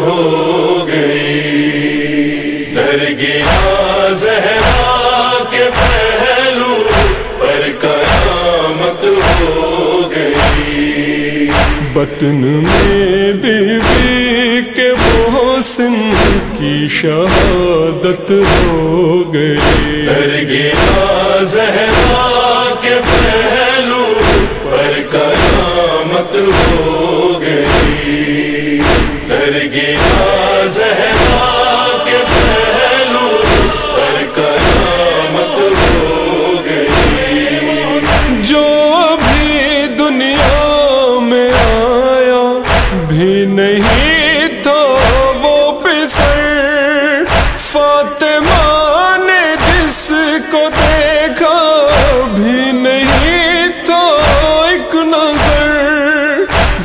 ہو گئی، درگاہ زہرا کے پہلو پر قیامت ہو گئی، بطن میں بیوی کے محسن کی شہادت ہو گئی، درگاہ زہرا کے پہلو پر قیامت ہو گئی، درگاہ زہرا کے پہلو پر قیامت ہو گئی، جو بھی دنیا میں آیا بھی نہیں تھا وہ پسر، فاطمہ نے جس کو دیکھا بھی نہیں تھا ایک نظر،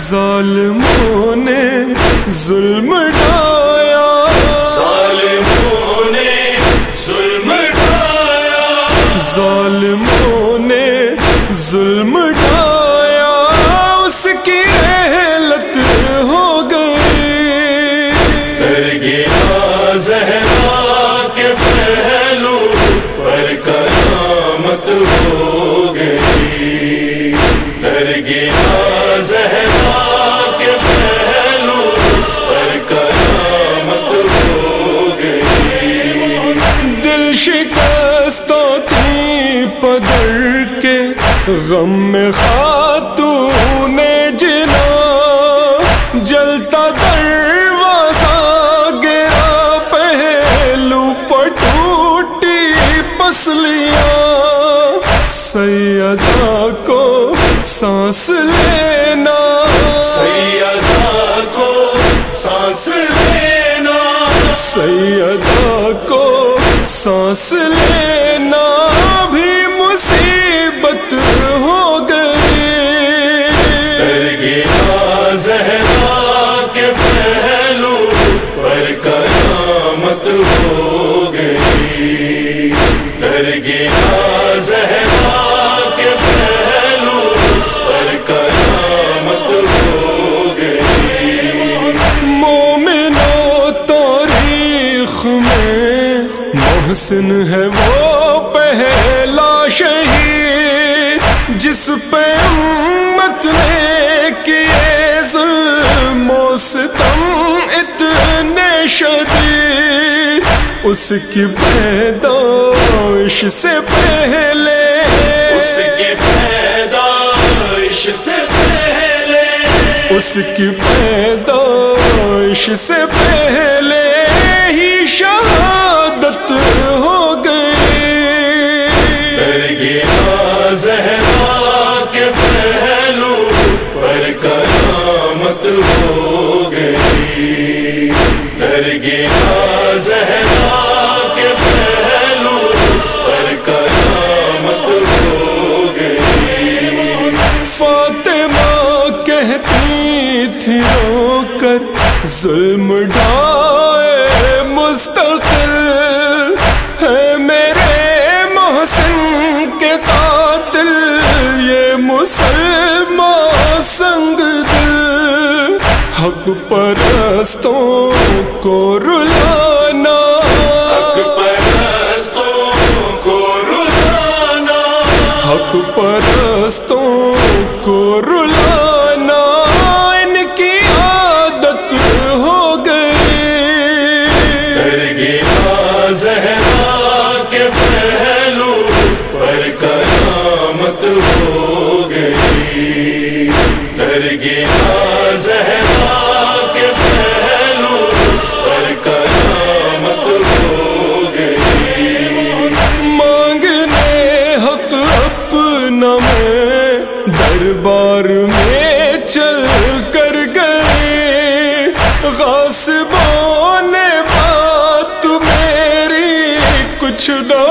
ظالموں نے ظلم ڈھایا، ظالموں نے ظلم ڈھایا، ظالموں نے ظلم ڈھایا، اس کی اہلت ہو گئی، درگاہ زہرا کے پہلو پر قیامت ہو گئی، درگاہ زہرا کے پہلو پر قیامت ہو گئی، دل شکستہ تھی پدر کے غم میں خاتون جنا، جلتا دروازہ گرا پہلو پر ٹوٹی پسلیاں، سیدہ کو سانس لینا، سیدہ کو سانس لینا، سیدہ کو سانس لینا بھی مصیبت ہو گئی، درگاہ زہرا کے پہلو پر قیامت ہو گئی، درگاہ زہرا کے پہلو پر قیامت ہو گئی، مومنو تاریخ میں محسن ہے وہ پہلا شہید، جس پہ امت نے کیے ظلم و ستم اتنے شدید، اس کی پیدائش سے پہلے، اس کی پیدائش سے پہلے، اس کی پیدائش سے پہلے ہی شہادت ہو گئی، درگاہ زہرا کے پہلو پر قیامت ہو گئی، درگاہ زہرا کے پہلو پر قیامت ہو گئی، فاطمہ کہتی تھی رو کر ظلم ڈھائے مستقل، ہے میرے محسن کے قاتل یہ مسلمان سنگ دل، حق پرستوں کو رلانا، حق پرستوں کو رلانا، حق پرستوں کو رلانا ان کی عادت ہو گئی، درگاہ زہرا کے پہلو پر قیامت ہو گئی، درگاہ زہرا کے پہلو پر قیامت ہو گئی، مانگنے حق اپنا میں دربار میں چل کر گئے، غاصبوں نے بات میری کچھ نہ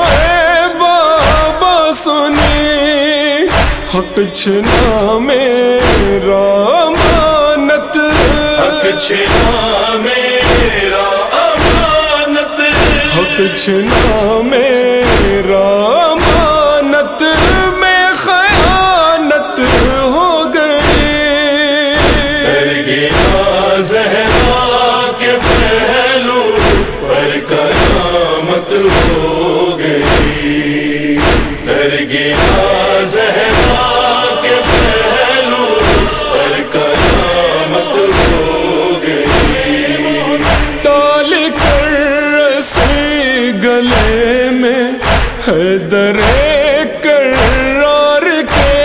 بابا سنی، حق چھنا میرا امانت، حق چھنا میرا امانت، حق چھنا میرا امانت میں خیانت ہو گئی، درگاہ زہرا کے ڈال کر رسی گلے میں حیدر کرار کے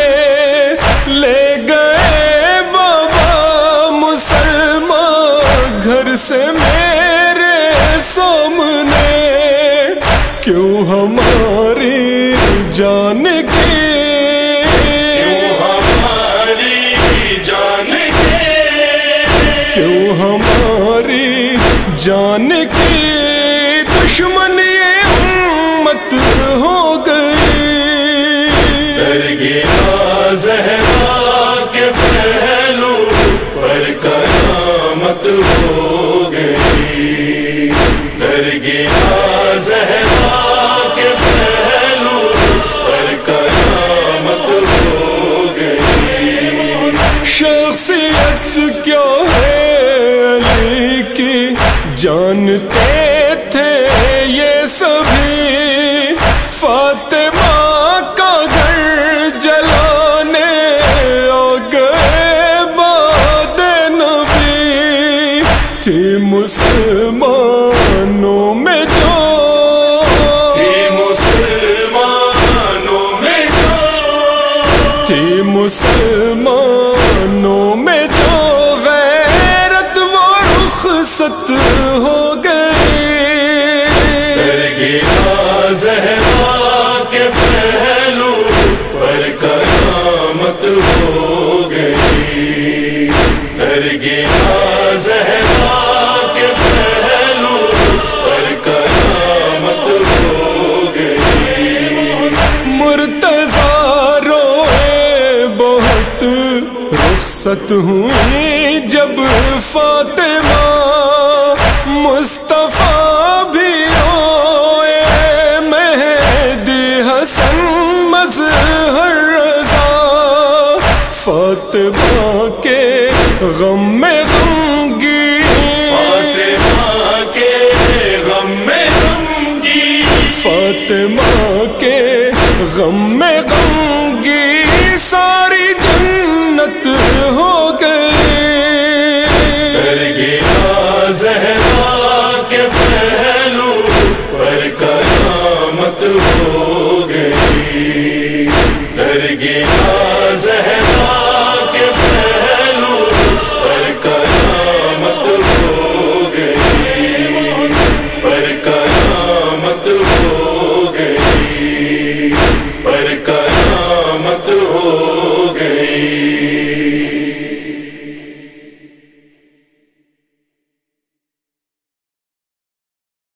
لے گئے بابا مسلمان گھر سے میرے سامنے، کیوں ہماری جان کی، کیوں ہماری جان کی، کیوں ہماری جان کی دشمن یہ امت ہو گئی۔ درگاہ زہرا کے پہلو پر قیامت ہو گئی، درگاہ زہرا کے پہلو پر قیامت ہو گئی۔ شخصیت کیا ہے علی کی جانتے تھے یہ سبھی، فاطمہ کا گھر جلانے آ گئے بعد نبی، تھی مسلمانوں میں جو، تھی مسلمانوں میں جو، تھی مسلمانوں میں جو غیرت وہ رخصت ہو گئی۔ درگاہ زہرا کے پہلو پر قیامت ہو گئی، درگاہ زہرا کے پہلو پر قیامت ہو گئی۔ مرتضیٰ روئے بہت رخصت ہوئی جب فاطمہ، مصطفیٰ